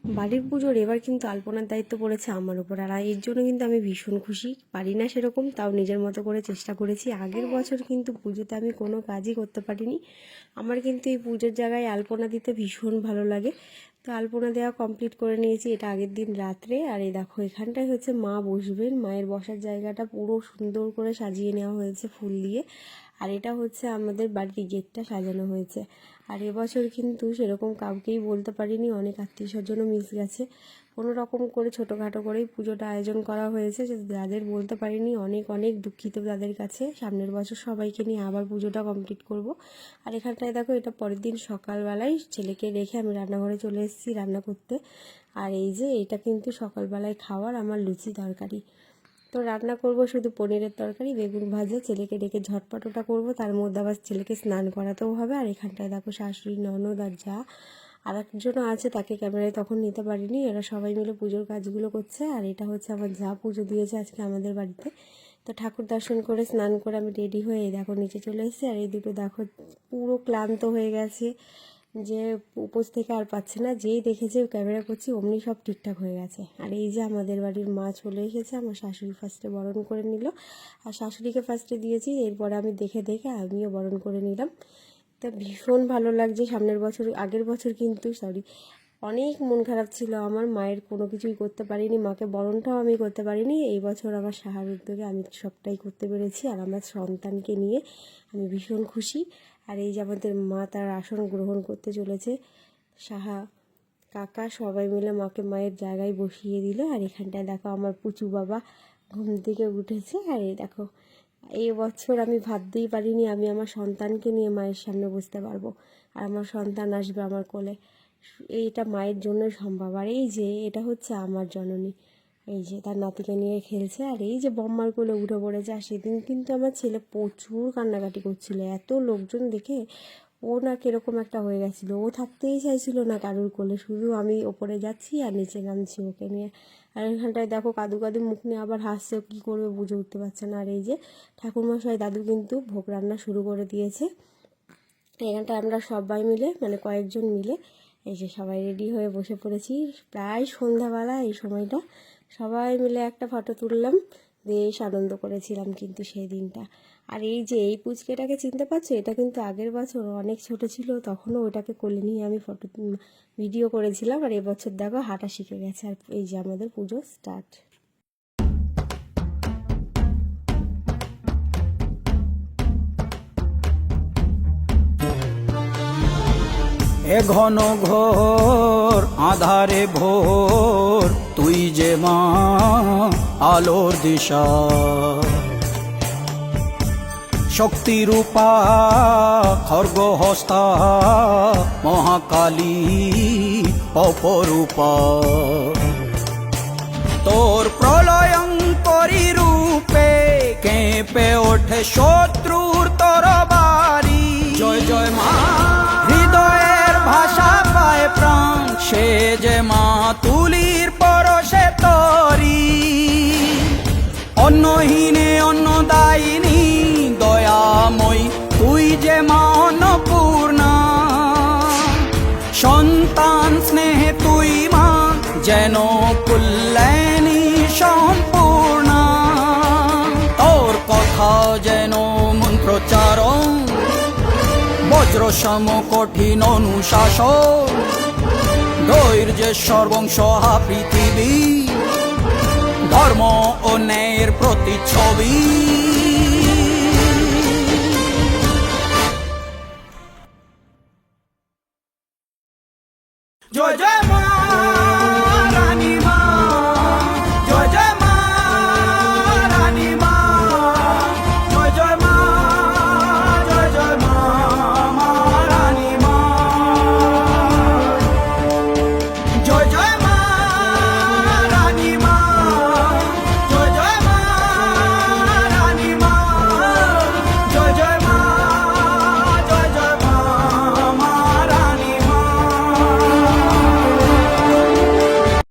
বাড়ির পুজোর এবার কিন্তু আলপনার দায়িত্ব পড়েছে আমার উপর, আর এর জন্য কিন্তু আমি ভীষণ খুশি। পারি না সেরকম, তাও নিজের মতো করে চেষ্টা করেছি। আগের বছর কিন্তু পুজোতে আমি কোনো কাজই করতে পারিনি। আমার কিন্তু এই পুজোর জায়গায় আলপনা দিতে ভীষণ ভালো লাগে। তো আলপনা দেওয়া কমপ্লিট করে নিয়েছি, এটা আগের দিন রাত্রে। আর এই দেখো এখানটায় হচ্ছে মা বসবেন, মায়ের বসার জায়গাটা পুরো সুন্দর করে সাজিয়ে নেওয়া হয়েছে ফুল দিয়ে। আর এটা হচ্ছে আমাদের বাড়ির গেটটা সাজানো হয়েছে। আর এবছর কিন্তু সেরকম কাউকেই বলতে পারিনি, অনেক আত্মীয় স্বজনও মিস গেছে। কোনো রকম করে ছোটোখাটো করেই পুজোটা আয়োজন করা হয়েছে, যাদের বলতে পারিনি অনেক অনেক দুঃখিত তাদের কাছে। সামনের বছর সবাইকে নিয়ে আবার পুজোটা কমপ্লিট করব। আর এখানটায় দেখো এটা পরের দিন সকালবেলায় ছেলেকে রেখে আমি রান্নাঘরে চলে এসেছি রান্না করতে। আর এই যে এটা কিন্তু সকালবেলায় খাওয়ার আমার লুচি তরকারি। তো রান্না করব শুধু পনিরের তরকারি, বেগুন ভাজা, ছেলেকে ডেকে ঝটপট ওটা করবো, তার মধ্যে আবার ছেলেকে স্নান করাতেও হবে। আর এখানটায় দেখো শাশুড়ি, ননদ আর যা আর একজনও আছে, তাকে ক্যামেরায় তখন নিতে পারিনি। এরা সবাই মিলে পুজোর কাজগুলো করছে। আর এটা হচ্ছে আমার যা পুজো দিয়েছে আজকে আমাদের বাড়িতে। তো ঠাকুর দর্শন করে স্নান করে আমি রেডি হয়ে দেখো নিচে চলে এসেছি। আর এই দুটো দেখো পুরো ক্লান্ত হয়ে গেছে, যে উপোস থেকে আর পাচ্ছে না। যেই দেখেছে ক্যামেরা করছি অমনি সব ঠিকঠাক হয়ে গেছে। আর এই যে আমাদের বাড়ির মা চলে এসেছে, আমার শাশুড়ি ফার্স্টে বরণ করে নিল। আর শাশুড়িকে ফার্স্টে দিয়েছি, এরপরে আমি দেখে দেখে আমিও বরণ করে নিলাম। তা ভীষণ ভালো লাগছে। আগের বছর কিন্তু অনেক মন খারাপ ছিল আমার, মায়ের কোনো কিছুই করতে পারিনি, মাকে বরণটাও আমি করতে পারিনি। এই বছর আমার সাহার উদ্যোগে আমি সবটাই করতে পেরেছি, আর আমার সন্তানকে নিয়ে আমি ভীষণ খুশি। আর এই যে আমাদের মা তার আসন গ্রহণ করতে চলেছে, সাহা, কাকা সবাই মিলে মাকে মায়ের জায়গায় বসিয়ে দিল। আর এখানটায় দেখো আমার পুচু বাবা ঘুম থেকে উঠেছে। আর এই দেখো এই বছর আমি ভাবতেই পারিনি আমি আমার সন্তানকে নিয়ে মায়ের সামনে বসতে পারবো, আর আমার সন্তান আসবে আমার কোলে। এইটা মায়ের জন্যই সম্ভব। আর এই যে এটা হচ্ছে আমার জননী, এই যে তার নাতিকে নিয়ে খেলছে। আর এই যে বম্মার কোলে উঠে পড়েছে। আর সেদিন কিন্তু আমার ছেলে প্রচুর কান্নাকাটি করছিল, এত লোকজন দেখে ও না কীরকম একটা হয়ে গেছিলো। ও থাকতেই চাইছিল না কারুর কোলে, শুধু আমি ওপরে যাচ্ছি আর নিচে নামছি ওকে নিয়ে। আর এখানটায় দেখো কাদু কাদু মুখ নিয়ে আবার হাসছে, কী করবে বুঝে উঠতে পারছে না। আর এই যে ঠাকুরমশাই দাদু কিন্তু ভোগ রান্না শুরু করে দিয়েছে। এখানটা আমরা সবাই মিলে মানে কয়েকজন মিলে এই যে সবাই রেডি হয়ে বসে পড়েছি। প্রায় সন্ধ্যাবেলা এই সময়টা সবাই মিলে একটা ফটো তুললাম, বেশ আনন্দ করেছিলাম কিন্তু সেই দিনটা। আর এই যে এই পুচকেটাকে চিনতে পারছো, এটা কিন্তু আগের বছর অনেক ছোট ছিল, তখনও ওটাকে কোলে নিয়ে আমি ভিডিও করেছিলাম। আর এবছর দেখো হাঁটা শিখে গেছে। আর এই যে আমাদের পুজো স্টার্ট। এ ঘন ঘোর আধারে ভোর, তুই যে মা আলোর দিশা, শক্তিরূপা খর্গহস্তা, মহাকালী অপরূপা। তোর প্রলয়ঙ্করী রূপে কেঁপে ওঠে শত্রুর তরবারি। জয় জয় মা, হৃদয়ের ভাষা পায় প্রাণ, সে যে মা তুলির পরশে তরি। অন্নহীনে অন্নদায়িনী দয়াময়ী, তুই যে মা অন্নপূর্ণা। সন্তান স্নেহে তুই মা যেন কল্যাণী সম্পূর্ণা। তোর কথা যেন মন্ত্রোচ্চারণ, বজ্র সম কঠিন অনুশাসন। ধৈর্যের সর্বংসহা পৃথিবী, ধর্ম ও ন্যায়ের প্রতিচ্ছবি। জয় জয়